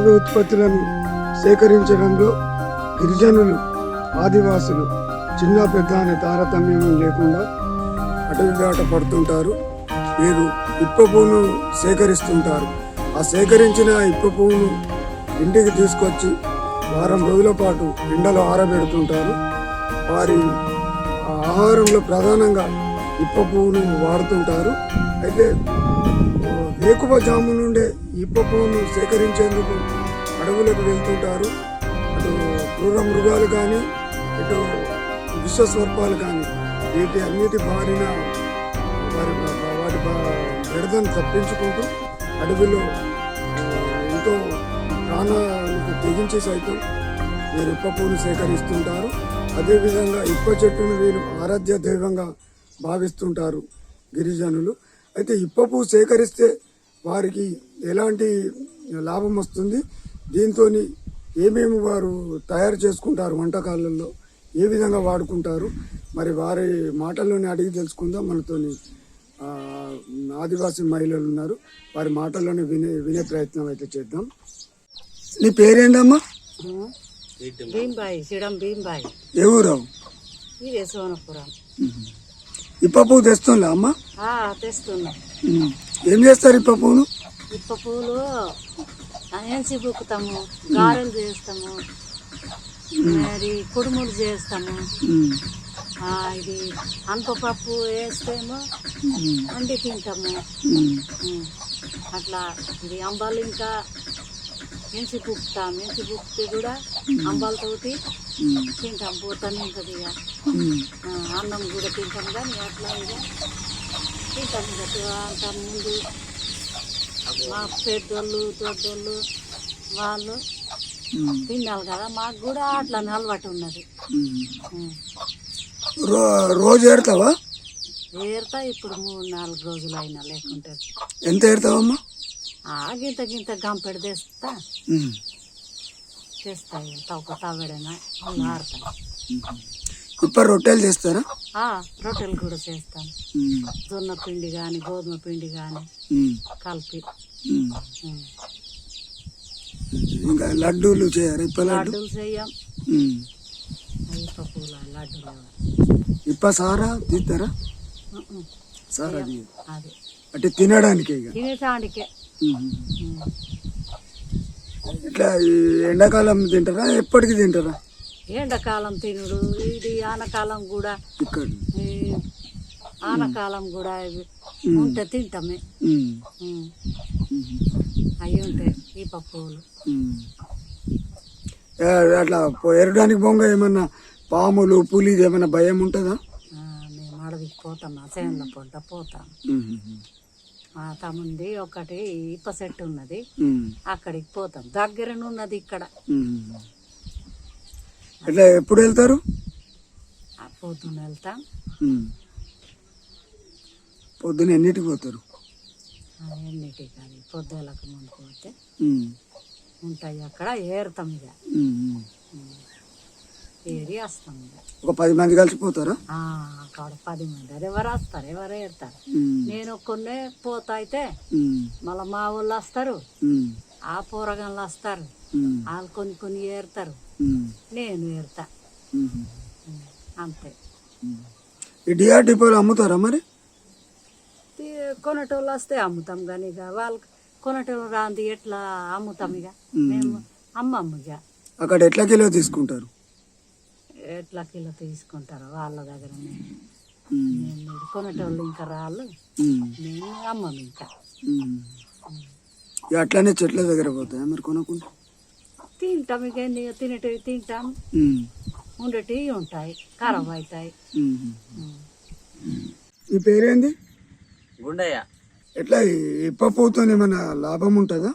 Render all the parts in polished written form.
అటవీ ఉత్పత్తులను సేకరించడంలో గిరిజనులు, ఆదివాసులు చిన్న పెద్ద అనే తారతమ్యం లేకుండా అటవీ వేట పడుతుంటారు. వీరు ఇప్ప పువ్వును సేకరిస్తుంటారు. ఆ సేకరించిన ఇప్ప పువ్వును ఇంటికి తీసుకొచ్చి వారం రోజుల పాటు ఎండలో ఆరబెడుతుంటారు. వారి ఆహారంలో ప్రధానంగా ఇప్ప పువ్వును వాడుతుంటారు. అయితే వేకువ జాము నుండే ఇప్ప పువ్వును సేకరించేందుకు అడవులకు వెళ్తుంటారు. అటు క్రూర మృగాలు కానీ, ఇటు విశ్వస్వర్పాలు కానీ వీటి అన్నిటి బారిన వాటి బెడదను తప్పించుకుంటూ అడవిలో ఎంతో ప్రాణాలకు తెగించి సైతం వీరు ఇప్ప పువ్వును సేకరిస్తుంటారు. అదేవిధంగా ఇప్ప చెట్టును వీరు ఆరాధ్య దైవంగా భావిస్తుంటారు గిరిజనులు. అయితే ఇప్ప పువ్వు సేకరిస్తే వారికి ఎలాంటి లాభం వస్తుంది, దీంతో ఏమేమి వారు తయారు చేసుకుంటారు, వంటకాలలో ఏ విధంగా వాడుకుంటారు, మరి వారి మాటల్లోనే అడిగి తెలుసుకుందాం. మనతోని ఆదివాసీ మహిళలు ఉన్నారు, వారి మాటల్లోనే వినే ప్రయత్నం అయితే చేద్దాం. నీ పేరేంటమ్మా? భీంబాయి, సిడం భీంబాయి. ఏ ఊరావు? ఇదే సోనపురం. ఇప్ప పువ్వు తెస్తుందా అమ్మా? తెస్తున్నా. ఏం చేస్తారు ఇప్ప పువ్వును? ఇప్ప పువ్వులు ఎంచి బుక్కుతాము, గారెలు చేస్తాము, మరి కుడుములు చేస్తాము. ఇది అనపపప్పు వేస్తేమో వండి తింటాము. అట్లా ఇది అంబాలు ఇంకా ఎంచి బుక్కుతాం. ఎంచి బుక్కితే కూడా అంబాలతోటి తింటాం. పోతాను ఉంటుంది ఇక అన్నం కూడా తింటాం. కానీ అట్లా ఇక తింటాం. ఇక అంత ముందు మా పెద్దోళ్ళు తోటోళ్ళు వాళ్ళు తినాలి కదా, మాకు కూడా అట్లా అలవాటు ఉన్నది. రోజు ఏరుతావా? ఏరుతా. ఇప్పుడు 3-4 రోజులు అయినా లేకుంటే. ఎంత ఏరుతావమ్మా? గింత గింత గంపెడు తెస్తాయి. తవ్వ తవ్వడైనా ఆడతాయి. ఇప్ప రొట్టెలు చేస్తారా? రొట్టెలు కూడా చేస్తాను. జొన్న పిండి కానీ గోధుమ పిండి కానీ కలిపి. ఇంకా లడ్డూలు చేయరు? ఇప్ప లడ్డూలు చెయ్యం. ఇప్ప పూల లడ్డూలు. ఇప్ప సారా తీస్తారా? సారా అది అంటే తినడానికే? తినటానికే. ఇట్లా ఎండాకాలం తింటారా, ఎప్పటికి తింటారా? ఎండాకాలం తినుడు, ఇది ఆనకాలం కూడా. ఇక్కడ ఆనకాలం కూడా ఉంటే తింటామే. అవి ఉంటాయి ఈ పప్పులు. అట్లా ఎరడానికి బొంగ ఏమన్నా పాములు, పులి ఏమన్నా భయం ఉంటుందా? మేము అడవికి పోతాం, చేనుల పొంట పోతాం. మా తమ్ముంది ఒకటి ఇప్ప చెట్టు ఉన్నది, అక్కడికి పోతాం. దగ్గరనే ఉన్నది ఇక్కడ. అట్లా ఎప్పుడు వెళ్తారు? పొద్దున్న వెళ్తాం. పొద్దున్న ఎన్నిటికి పోతారు? ఎన్నిటికి కానీ పొద్దులకు ముందు పోతే ఉంటాయి అక్కడ. ఏరుతాం ఇక, ఏరి వస్తాం ఇక. ఒక 10 మంది కలిసిపోతారా? అక్కడ 10 మంది. అది ఎవరు వస్తారు, ఎవరు ఏరుతారు. నేను ఒక్కనే పోతా. అయితే మళ్ళీ మా వాళ్ళు వస్తారు, ఆ పోరగాళ్ళు వస్తారు, వాళ్ళు కొన్ని ఏరుతారు, నేను ఏరుతా. అంతే. ఈ డిఆర్ డిపోలు అమ్ముతారా మరి? కొనటోళ్ళు వస్తే అమ్ముతాం. కానీ ఇక వాళ్ళకి కొనటోళ్ళు రాంది ఎట్లా అమ్ముతాం? ఇక మేము అమ్మమ్మ. ఇక అక్కడ ఎట్లా కిలో తీసుకుంటారు? ఎట్లా కిలో తీసుకుంటారు వాళ్ళ దగ్గర. మేము కొనటోళ్ళు ఇంకా రాళ్ళు, మేము అమ్మం. ఇంకా అట్లానే చెట్ల దగ్గర పోతాయా మరి కొనుక్కుంటా? తింటాం. ఇక తినేటివి తింటాం, ఉండేటివి ఉంటాయి, ఖరాబ్ అవుతాయి. ఈ పేరేంది? గుండయ్య. ఎట్లా ఇప్ప పువ్వుతో ఏమైనా లాభం ఉంటుందా?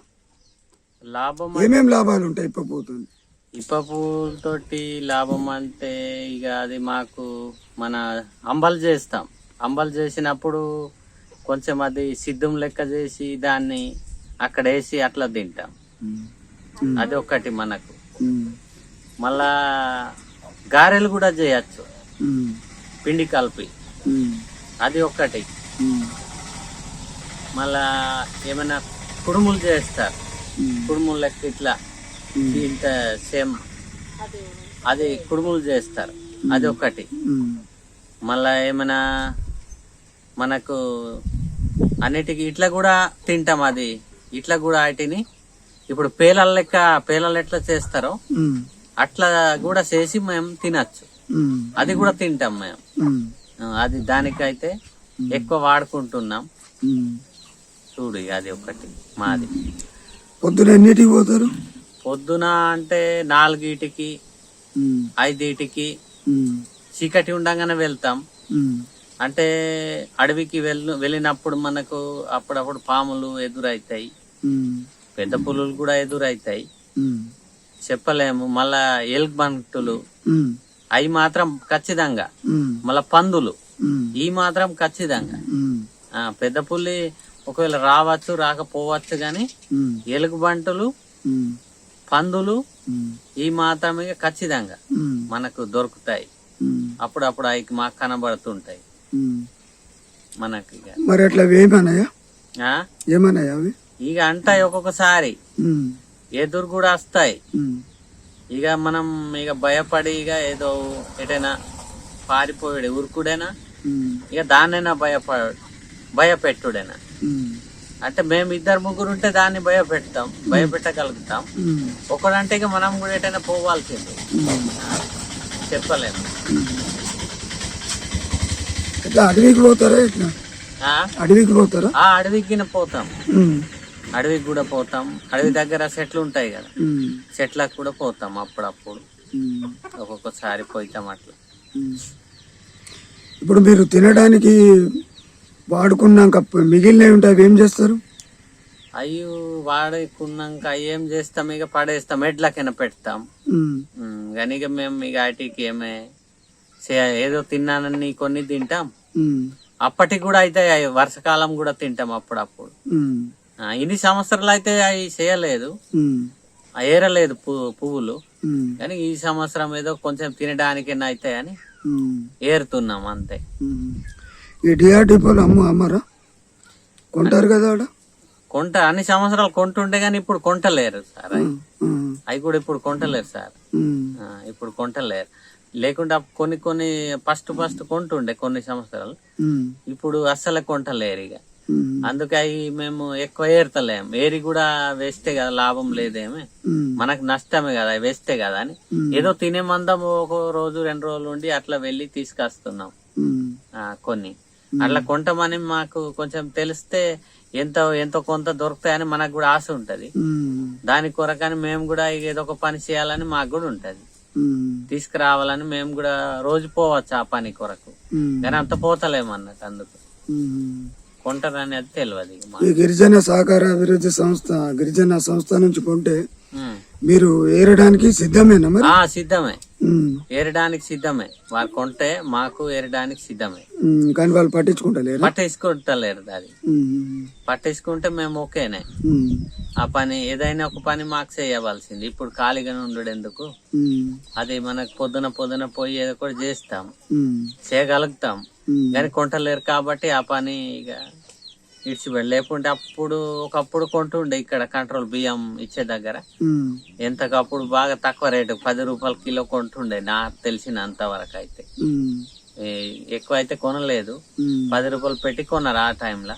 లాభం ఏమేమి లాభాలు ఉంటాయి ఇప్ప పువ్వుతో? ఇప్ప పువ్వులతోటి లాభం అంటే ఇక అది మాకు మన అంబలు చేస్తాం. అంబలు చేసినప్పుడు కొంచెం అది సిద్ధం లెక్క చేసి దాన్ని అక్కడ వేసి అట్లా తింటాం. అది ఒకటి మనకు. మళ్ళా గారెలు కూడా చేయచ్చు పిండి కలిపి, అది ఒక్కటి. మళ్ళా ఏమైనా కుడుములు చేస్తారు, కుడుములు లెక్క ఇట్లా ఇంత సేమ్ అదే అది కుడుములు చేస్తారు. అది ఒకటి. మళ్ళా ఏమైనా మనకు అన్నిటికీ ఇట్లా కూడా తింటాం. అది ఇట్లా కూడా వాటిని ఇప్పుడు పేలల లెక్క పేలలు ఎట్లా చేస్తారో అట్లా కూడా చేసి మేము తినచ్చు. అది కూడా తింటాం మేము. అది దానికైతే ఎక్కువ వాడుకుంటున్నాం. చూడు అది ఒకటి మాది. పొద్దున ఎన్నిటికి పోతారు? పొద్దున అంటే 4కి 5కి చీకటి ఉండగానే వెళ్తాం. అంటే అడవికి వెళ్ళినప్పుడు మనకు అప్పుడప్పుడు పాములు ఎదురైతాయి, పెద్ద పులులు కూడా ఎదురైతాయి, చెప్పలేము. మళ్ళా ఎలుగుబంటులు అవి మాత్రం ఖచ్చితంగా. మళ్ళా పందులు ఈ మాత్రం ఖచ్చితంగా. పెద్ద పులి ఒకవేళ రావచ్చు రాకపోవచ్చు గాని ఎలుగుబంటులు పందులు ఈ మాత్రం ఖచ్చితంగా మనకు దొరుకుతాయి. అప్పుడప్పుడు అవి మాకు కనబడుతుంటాయి మనకి. మరి అట్లా ఏమన్నాయా అవి? ఇక అంటాయి ఒక్కొక్కసారి, ఎదురు కూడా వస్తాయి. ఇక మనం ఇక భయపడి ఇక ఏదో ఎటైనా పారిపోయాడు ఉరుకుడేనా, ఇక దాన్నైనా భయపెట్టుడేనా. అంటే మేము 2-3 ఉంటే దాన్ని భయపెట్టగలుగుతాం. ఒకడంటే ఇక మనం కూడా ఎటైనా పోవాల్సింది, చెప్పలేము. అడవికి పోతారా? అడవికి పోతారా? అడవికి పోతాం. అడవికి కూడా పోతాం. అడవి దగ్గర చెట్లు ఉంటాయి కదా, చెట్లకు కూడా పోతాం. అప్పుడప్పుడు ఒక్కొక్కసారి పోతాం అట్లా. ఇప్పుడు మీరు తినడానికి వాడుకున్నాక మిగిలినవి ఉంటాయి, అవి ఏం చేస్తారు? అయ్యో వాడుకున్నాక ఏం చేస్తాం, ఇక పడేస్తాం, ఎడ్లకైనా పెడతాం. కానీ ఇక మేము ఇక వాటికి ఏదో తిన్నానని కొన్ని తింటాం. అప్పటికి కూడా అయితే వర్షాకాలం కూడా తింటాం అప్పుడప్పుడు. ఇన్ని సంవత్సరాలు అయితే అవి చేయలేదు, ఏరలేదు పువ్వులు. కానీ ఈ సంవత్సరం ఏదో కొంచెం తినడానికైనా అవుతాయని ఏరుతున్నాం అంతే. ఈ డిఆర్డిపోలు అమ్మారా? కొంటారు కదా అన్ని సంవత్సరాలు కొంటుండే గానీ ఇప్పుడు కొంటలేరు సార్. అవి కూడా ఇప్పుడు కొంటలేరు సార్. ఇప్పుడు కొంటలేరు. లేకుంటే కొన్ని ఫస్ట్ కొంటుండే కొన్ని సంవత్సరాలు, ఇప్పుడు అస్సలు కొంటలేరు. ఇక అందుకే అవి మేము ఎక్కువ ఏరుతలేము. ఏరి కూడా వేస్తే కదా, లాభం లేదేమే, మనకు నష్టమే కదా వేస్తే కదా అని ఏదో తినే మందం ఒక రోజు 2 రోజులు ఉండి అట్లా వెళ్ళి తీసుకొస్తున్నాం. కొన్ని అట్లా కొంటామని మాకు కొంచెం తెలిస్తే ఎంతో కొంత దొరుకుతాయని మనకు కూడా ఆశ ఉంటది. దాని కొరకని మేము కూడా ఏదో ఒక పని చేయాలని మాకు కూడా ఉంటది, తీసుకురావాలని. మేము కూడా రోజు పోవచ్చు ఆ పని కొరకు, కానీ అంత పోతలేమన్నట్టు. అందుకు కొంటారని అది తెలియదు. ఈ గిరిజన సహకార అభివృద్ధి సంస్థ గిరిజన సంస్థ నుంచి కొంటే మీరు ఏరడానికి సిద్ధమేనా? మరి సిద్ధమే, ఏరడానికి సిద్ధమే. వారు కొంటే మాకు ఏరడానికి సిద్ధమే. కానీ వాళ్ళు పట్టించుకుంటలేరు. అది పట్టించుకుంటే మేము ఓకేనే. ఆ పని ఏదైనా ఒక పని మాకు చేయవలసింది. ఇప్పుడు ఖాళీగానే ఉండేందుకు అది మనకు పొద్దున పోయి ఏదో కూడా చేస్తాం, చేయగలుగుతాం. కానీ కొంటలేరు కాబట్టి ఆ పని ఇక ఇడిచిపెట్టి. లేకుంటే ఒకప్పుడు కొంటుండే ఇక్కడ కంట్రోల్ బియ్యం ఇచ్చే దగ్గర. ఎంతకప్పుడు బాగా తక్కువ రేటు 10 రూపాయల కిలో కొంటుండే నాకు తెలిసినంత వరకు. అయితే ఎక్కువ అయితే కొనలేదు, 10 రూపాయలు పెట్టి కొన్నారు ఆ టైంలో.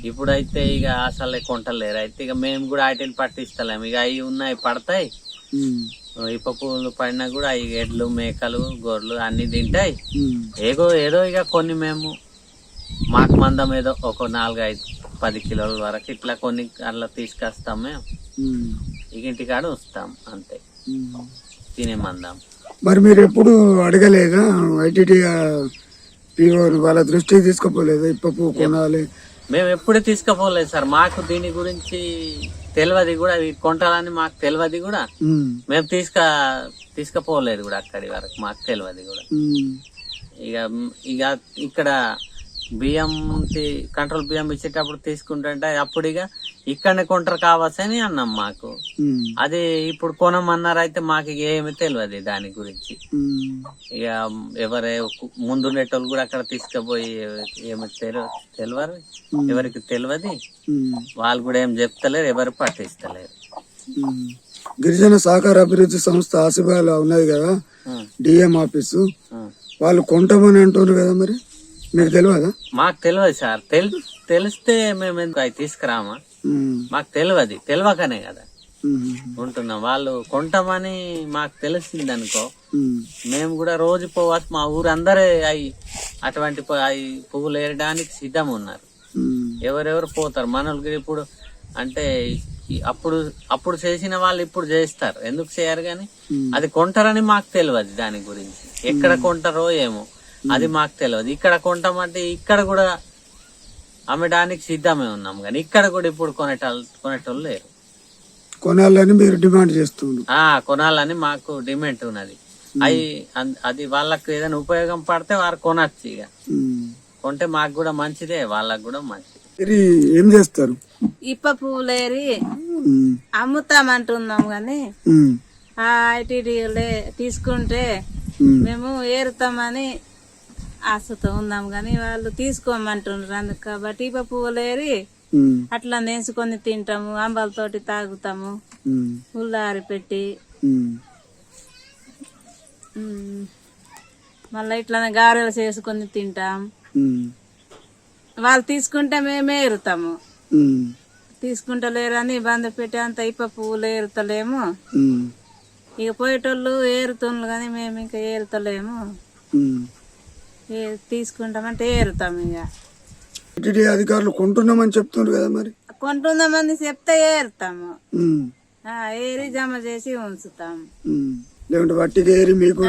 ఇప్పుడైతే ఇక అసలే కొంటలేరు. అయితే ఇక మేము కూడా వాటిని పట్టిస్తలేము. ఇక అవి ఉన్నాయి, పడతాయి. ఇప్ప పువ్వులు పడినా కూడా ఈ ఎడ్లు మేకలు గొర్రెలు అన్ని తింటాయి. ఏదో ఇక కొన్ని మేము మాకు మందం ఏదో ఒక 4-5-10 కిలోల వరకు ఇట్లా కొన్ని అట్లా తీసుకొస్తాం. మేము ఇక ఇంటికాడ వస్తాం అంతే, తినే మందం. మరి మీరు ఎప్పుడు అడగలేదా ఐటీటీ వాళ్ళ దృష్టికి తీసుకుపోలేదా? ఇప్ప పువ్వు కొనాలి మేము ఎప్పుడూ తీసుకుపోలేదు సార్. మాకు దీని గురించి తెలియదు కూడా, కొంటాలని మాకు తెలియదు కూడా. మేము తీసుకుపోలేదు కూడా అక్కడి వరకు, మాకు తెలియదు కూడా. ఇక ఇక్కడ బియ్యం కంట్రోల్ బియ్యం ఇచ్చేటప్పుడు తీసుకుంటుంటే అప్పుడు ఇక ఇక్కడనే కొంటారు కావచ్చని అన్నాం మాకు. అది ఇప్పుడు కొనమన్నారు. అయితే మాకు ఏమి తెలియదు దాని గురించి. ఇక ఎవరే ముందుండేటోళ్ళు కూడా అక్కడ తీసుకుపోయి ఏమి తెలియదు, ఎవరికి తెలియదు. వాళ్ళు కూడా ఏం చెప్తలేరు, ఎవరు పట్టిస్తలేరు. గిరిజన సహకార అభివృద్ధి సంస్థ ఆసిఫాబాద్ ఉన్నది కదా డిఎం ఆఫీసు, వాళ్ళు కొంటామని అంటున్నారు కదా, మరి మీకు తెలియదా? మాకు తెలియదు సార్. తెలిస్తే మేము ఎందుకు అవి తీసుకురామా? మాకు తెలియకనే కదా ఉంటున్నాం. వాళ్ళు కొంటామని మాకు తెలిసింది అనుకో, మేము కూడా రోజు పోవచ్చు. మా ఊరు అందరే అటువంటి పువ్వులు ఏరడానికి సిద్ధం ఉన్నారు. ఎవరెవరు పోతారు మనోళ్ళు. ఇప్పుడు అంటే అప్పుడు చేసిన వాళ్ళు ఇప్పుడు చేస్తారు, ఎందుకు చేయరు? గాని అది కొంటారని మాకు తెలియదు. దాని గురించి ఎక్కడ కొంటారో ఏమో అది మాకు తెలియదు. ఇక్కడ కొంటామంటే ఇక్కడ కూడా అమ్మడానికి సిద్ధమే ఉన్నాం, కానీ ఇక్కడ కూడా ఇప్పుడు కొనేటోళ్ళు లేరు. కొనాలని మీరు డిమాండ్ చేస్తున్నారు? కొనాలని మాకు డిమాండ్ ఉన్నది. అది వాళ్ళకు ఏదైనా ఉపయోగం పడితే వారు కొనచ్చు. ఇక కొంటే మాకు కూడా మంచిదే, వాళ్ళకు కూడా మంచిది. ఏం చేస్తారు? ఇప్ప పువ్వులేరి అమ్ముతామంటున్నాం గాని ఐటీడీలే తీసుకుంటే మేము ఏరుతామని ఆశతో ఉన్నాం గాని వాళ్ళు తీసుకోమంటున్నారు. అందుకు కాబట్టి ఇప్ప పువ్వులేరి అట్లా నేసుకొని తింటాము, అంబాలతోటి తాగుతాము, ఉల్లారి పెట్టి మళ్ళీ ఇట్లానే గారెలు చేసుకొని తింటాం. వాళ్ళు తీసుకుంటే మేమే ఏరుతాము, తీసుకుంటలేరని బంద పెట్టి అంత ఇప్ప పువ్వులు ఏరుతలేము. ఇక పోయేటోళ్ళు ఏరుతుండ్రు కానీ మేము ఇంకా ఏరుతలేము. తీసుకుంటామంటే ఏరుతాము. ఇక అధికారులు కొంటున్నామని చెప్తున్నారు కదా, మరి కొంటున్నామని చెప్తే ఏరుతాము, ఏరి జమ చేసి ఉంచుతాము. లేకుంటే వట్టిగా ఏరి మీకు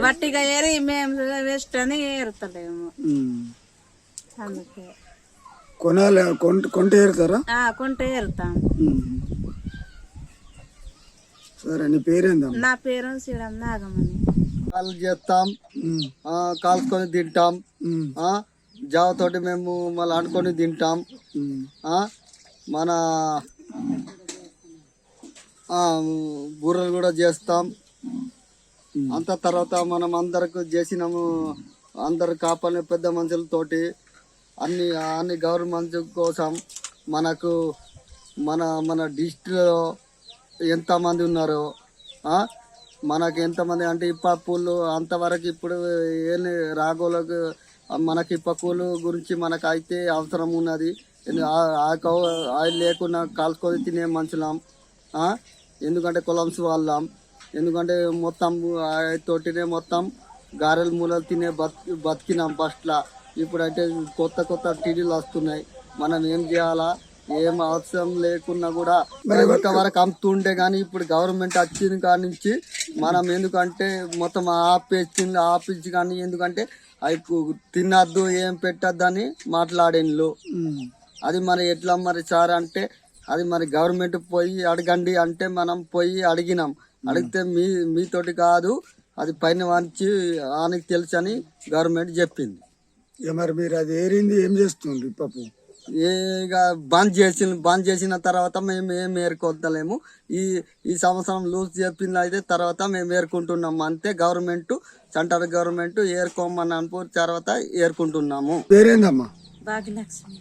వట్టిగా ఏరి మేము వేస్ట్ అని ఏరుతలేము. అందుకే కొనాలి. కొంటే ఏరుతారా? కొంటే ఏరుతాం. సరే, నీ పేరేందా? నా పేరు శ్రీరామ్ నాగమణి. కాలు చేస్తాం, కాల్చుకొని తింటాం, జావతోటి మేము మళ్ళీ అనుకొని తింటాం. మన బూరెలు కూడా చేస్తాం. అంత తర్వాత మనం అందరికి చేసినాము. అందరు కాపాడిన పెద్ద మనుషులతోటి అన్ని గవర్నమెంట్ కోసం మనకు మన డిస్ట్రిక్ట్లో ఎంతమంది ఉన్నారో, మనకు ఎంతమంది అంటే ఇప్ప పూలు అంతవరకు ఇప్పుడు ఏం రాగోలకు మనకి ఇప్ప పూలు గురించి మనకు అయితే అవసరం ఉన్నది. ఆయిల్ లేకుండా కాల్చుకొని తినే మనుషులం. ఎందుకంటే కొలంస్ వాళ్ళం. ఎందుకంటే మొత్తం తోటినే మొత్తం గారెలు మూలలు తినే బతికినాం ఫస్ట్లా. ఇప్పుడైతే కొత్త టీడీలు వస్తున్నాయి. మనం ఏం చేయాలా? ఏం అవసరం లేకున్నా కూడా ఇంతవరకు అమ్ముతుండే కానీ ఇప్పుడు గవర్నమెంట్ వచ్చిన కాడి నుంచి మనం ఎందుకంటే మొత్తం ఆపించి కానీ ఎందుకంటే అవి తినద్దు, ఏం పెట్టద్దు అని మాట్లాడేళ్ళు. అది మరి ఎట్లా మరి సార్ అంటే అది మరి గవర్నమెంట్ పోయి అడగండి అంటే మనం పోయి అడిగినాం. అడిగితే మీతోటి కాదు, అది పైన వంచి ఆయనకి తెలుసు అని గవర్నమెంట్ చెప్పింది. మరి మీరు అది ఏరింది ఏం చేస్తుంది? పప్పు ఇక బంద్ చేసిన తర్వాత మేము ఏం ఏరుకోవద్దాలేము. ఈ సంవత్సరం లూజ్ చెప్పింది అయితే తర్వాత మేము ఏరుకుంటున్నాము అంతే. సెంట్రల్ గవర్నమెంట్ ఏరుకోమని అనుకో తర్వాత ఏరుకుంటున్నాము. పేరేందమ్మా? భాగ్యలక్ష్మి.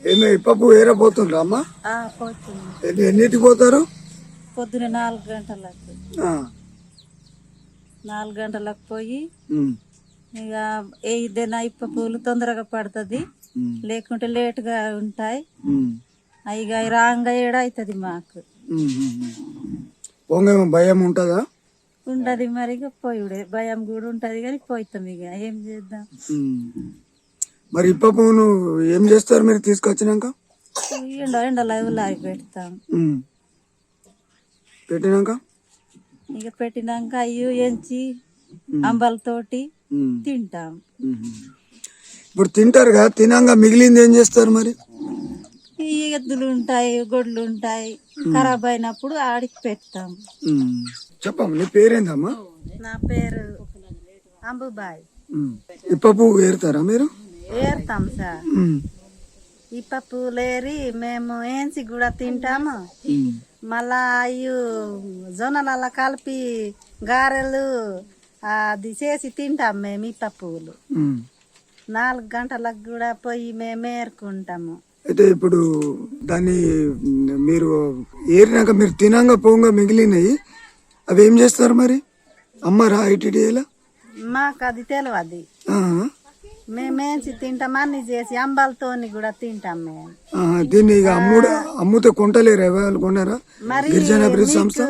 ఏమో పప్పు ఏరపోతుండ్రా అమ్మా? ఎన్నిటికి పోతారు? పొద్దున 4 గంటలకు. 4 గంటలకు పోయి ఇక ఏదైనా ఇప్ప పూలు తొందరగా పడుతుంది, లేకుంటే లేటుగా ఉంటాయి. ఇక రాంగా ఏడవుతుంది మాకు. భయం ఉంటుందా? ఉండదు మరి. ఇక పోయిడే భయం కూడా ఉంటది కానీ పోతాం. ఇక ఏం చేద్దాం. మరి ఇప్ప పువ్వును ఏం చేస్తారు మీరు తీసుకొచ్చినాక? ఎండలో లాగి పెడతాం. పెట్టినాక ఇక పెట్టినాక అయ్యో ఎంచి అంబలతోటి తింటాం. ఇప్పుడు తింటారు కదా, తినాక మిగిలింది ఏం చేస్తారు మరి? ఈ ఎద్దులు ఉంటాయి, గొడ్లు ఉంటాయి, ఖరాబ్ అయినప్పుడు ఆడికి పెడతాం. చెప్పమ్మా, నీ పేరేందమ్మా? నా పేరు అంబుబాయ్. ఇప్ప పువ్వు ఏరుతారా మీరు? ఏరుతాం సార్. ఇప్ప పువ్వులేరి మేము ఏంచి కూడా తింటాము. మళ్ళా అయ్యు జొన్నల కలిపి గారెలు అది చేసి తింటాం మేము. ఇప్ప పువ్వులు 4 గంటలకు కూడా పోయి మేము ఏరుకుంటాము. అయితే ఇప్పుడు దాన్ని మీరు ఏరినాక మీరు తినంగా పోంగా మిగిలినవి అవి ఏం చేస్తారు మరి? అమ్మారా ఐటీడీఏలా? మాకు అది తెలియదు. మేమేసి తింటాం, అన్ని చేసి అంబాలతోని కూడా తింటాం మేము. దీన్ని ఇక అమ్ముతే కొంటలేరు, ఎవరు కొన్నారా? గిరిజన అభివృద్ధి సంస్థ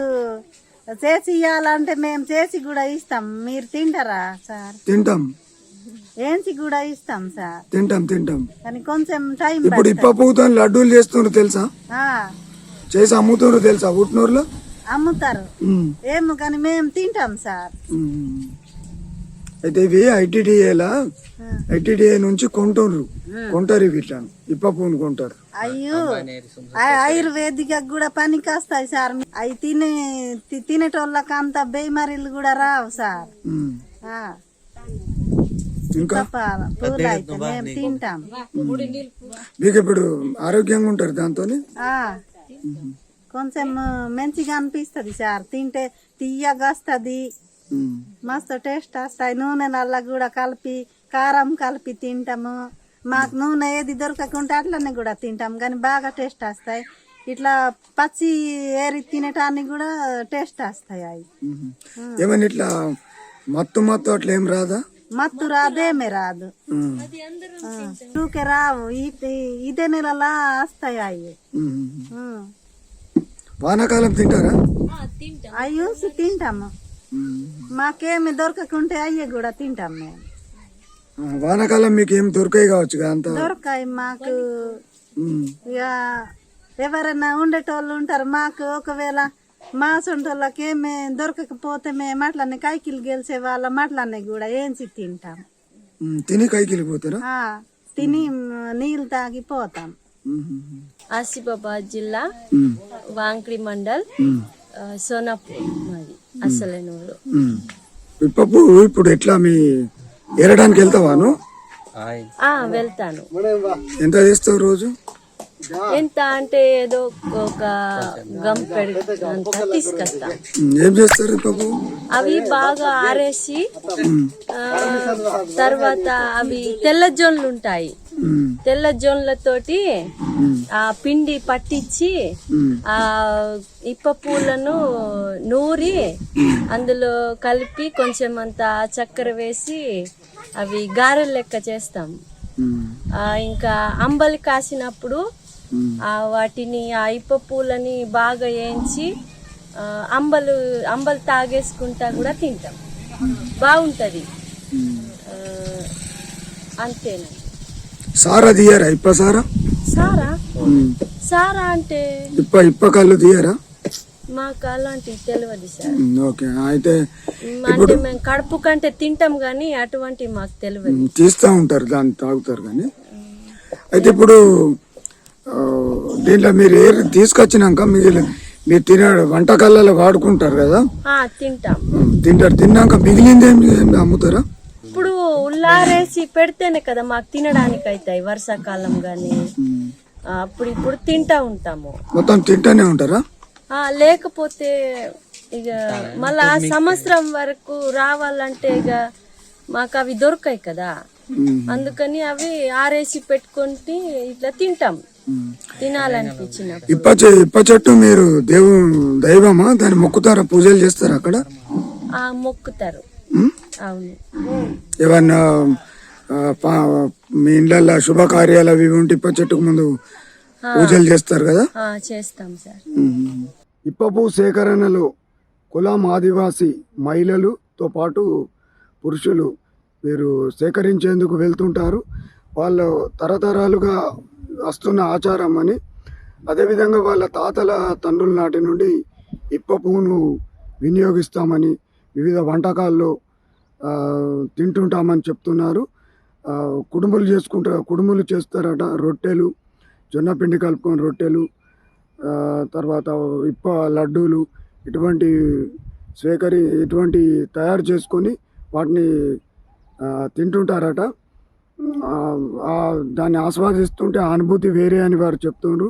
చేసి ఇవ్వాలంటే మేము చేసి కూడా ఇస్తాం. మీరు తింటారా సార్? తింటాం, ఏంచి కూడా ఇస్తాం సార్. తింటాం కానీ కొంచెం టైం. ఇప్పుడు ఇప్ప పువ్వుతో లడ్డూలు చేస్తున్నారు తెలుసా? చేసి అమ్ముతున్నారు తెలుసా? ఉట్నూరులో అమ్ముతారు ఏమో, కానీ మేము తింటాం సార్. అయితే ఇవి ఐటీడీఏ నుంచి కొంటారు ఇవి ఇట్లా ఇప్ప పువ్వును కొంటారు. అయ్యో ఆయుర్వేదిక కూడా పనికి వస్తాయి సార్. అవి తినేటోళ్ళకి అంత బేమారీలు కూడా రావు సార్. ఇంకా పూలు అయితే మేము తింటాం. మీకు ఇప్పుడు ఆరోగ్యంగా ఉంటారు దాంతో? కొంచెం మంచిగా అనిపిస్తుంది సార్. తింటే తీయగా వస్తుంది, మస్తు టేస్ట్ వస్తాయి. నూనె నల్ల కూడా కలిపి కారం కలిపి తింటాము. మాకు నూనె ఏది దొరకకుంటే అట్లనే కూడా తింటాం, కానీ బాగా టేస్ట్ వస్తాయి. ఇట్లా పచ్చి ఏరి తినటానికి కూడా టేస్ట్ వస్తాయి అవి. ఏమని ఇట్లా మత్తు అట్లా ఏం రాదా? మత్తు రాదేమే రాదు, ఊకే రావు. ఇదే నెలలా వస్తాయి అవి. వానాకాలం తింటారా? అయ్యో తింటాము. మాకేమి దొరకకుంటే అయ్యే కూడా తింటాం మేము. వానాకాలం మీకు ఏం దొరకాయి కావచ్చు? దొరకాయి మాకు. ఇక ఎవరైనా ఉండేటోళ్ళు ఉంటారు. మాకు ఒకవేళ మా సొంటోళ్ళకి ఏమి దొరకకపోతే మేము అట్లనే కైకిలు గెలిచే వాళ్ళం అట్లనే కూడా ఏంచి తింటాం. తిని కైకిలు పోతారా? తిని నీళ్ళు తాగిపోతాం. ఆసిఫాబాద్ జిల్లా వాంక్రి మండల్ సోనాపూర్ మాది అసలనూరు. ఇప్పుడు ఎట్లా మీ ఏరడానికి వెళ్తావాను? వెళ్తాను. ఎంత చేస్తావు రోజు? ఎంత అంటే ఏదో ఒక గంపెడు అంతా తీసుకొస్తా. ఏం చేస్తారు పాపు? అవి బాగా ఆరేసి తర్వాత అవి తెల్ల జొన్లు ఉంటాయి. తెల్ల జొన్లతోటి ఆ పిండి పట్టించి ఆ ఇప్ప పూలను నూరి అందులో కలిపి కొంచెం అంత చక్కెర వేసి అవి గారెల లెక్క చేస్తాం. ఇంకా అంబలి కాసినప్పుడు వాటిని ఆ ఇప్ప పూలని బాగా వేయించి అంబలు తాగేసుకుంటా కూడా తింటాం. బాగుంటది. అంతేనండి. సారా తీయరా? ఇప్ప సారా? సారా అంటే ఇప్ప కళ్ళు తీయరా? మాకు అలాంటివి తెలియదు సార్. ఓకే. అయితే అంటే మేము కడుపు కంటే తింటాం గానీ అటువంటి మాకు తెలియదు. తీస్తా ఉంటారు, దాన్ని తాగుతారు కానీ. అయితే ఇప్పుడు దీంట్లో మీరు తీసుకొచ్చినాక మీరు తినే వంటకాలలో వాడుకుంటారు కదా? తింటారు. తిన్నాక మిగిలింది అమ్ముతారా? ఇప్పుడు ఉల్లారేసి పెడితేనే కదా మాకు తినడానికి అవుతాయి. వర్షాకాలం గాని ఇప్పుడు తింటా ఉంటాము. మొత్తం తింటానే ఉంటారా? లేకపోతే ఇక మళ్ళా సంవత్సరం వరకు రావాలంటే ఇక మాకు అవి దొరకాయి కదా, అందుకని అవి ఆరేసి పెట్టుకుంటే ఇట్లా తింటాం తినాలనిపించిన. ఇప్ప చెట్టు మీరు దైవమా? దాన్ని మొక్కుతారా? పూజలు చేస్తారా అక్కడ? మొక్కుతారు. అవును. ఏమన్నా మీ ఇళ్ళల్లో శుభకార్యాలు అవి ఉంటే ఇప్ప చెట్టుకు ముందు పూజలు చేస్తారు కదా? చేస్తాం సార్. ఇప్పపు సేకరణలో కులం ఆదివాసి మహిళలతో పాటు పురుషులు వీరు సేకరించేందుకు వెళ్తుంటారు. వాళ్ళు తరతరాలుగా వస్తున్న ఆచారం అని, అదేవిధంగా వాళ్ళ తాతల తండ్రుల నాటి నుండి ఇప్ప పువ్వును వినియోగిస్తామని వివిధ వంటకాల్లో తింటుంటామని చెప్తున్నారు. కుడుములు చేస్తారట. రొట్టెలు, జొన్నపిండి కలుపుకొని రొట్టెలు, తర్వాత ఇప్ప లడ్డూలు ఇటువంటి తయారు చేసుకొని వాటిని తింటుంటారట. దాన్ని ఆస్వాదిస్తుంటే అనుభూతి వేరే అని వారు చెప్తున్నారు.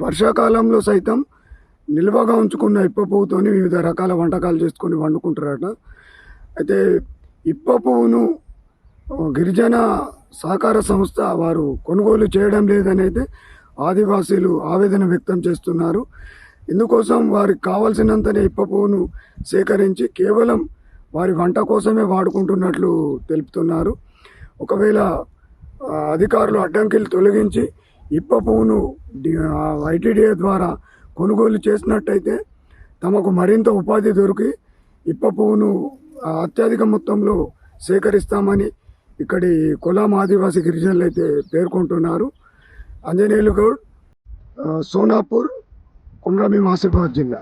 వర్షాకాలంలో సైతం నిల్వగా ఉంచుకున్న ఇప్ప పువ్వుతోని వివిధ రకాల వంటకాలు చేసుకొని వండుకుంటారట. అయితే ఇప్ప పువ్వును గిరిజన సహకార సంస్థ వారు కొనుగోలు చేయడం లేదని అయితే ఆదివాసీలు ఆవేదన వ్యక్తం చేస్తున్నారు. ఇందుకోసం వారికి కావలసినంతనే ఇప్ప పువ్వును సేకరించి కేవలం వారి వంట కోసమే వాడుకుంటున్నట్లు తెలుపుతున్నారు. ఒకవేళ అధికారులు అడ్డంకిలు తొలగించి ఇప్ప పువ్వును ఐటీడీఏ ద్వారా కొనుగోలు చేసినట్టయితే తమకు మరింత ఉపాధి దొరికి ఇప్ప పువ్వును అత్యధిక మొత్తంలో సేకరిస్తామని ఇక్కడి కులాం ఆదివాసీ గిరిజనులు అయితే పేర్కొంటున్నారు. ఆంజనేయులు గౌడ్, సోనాపూర్, కుమ్రభీం, ఆసిఫాబాద్ జిల్లా.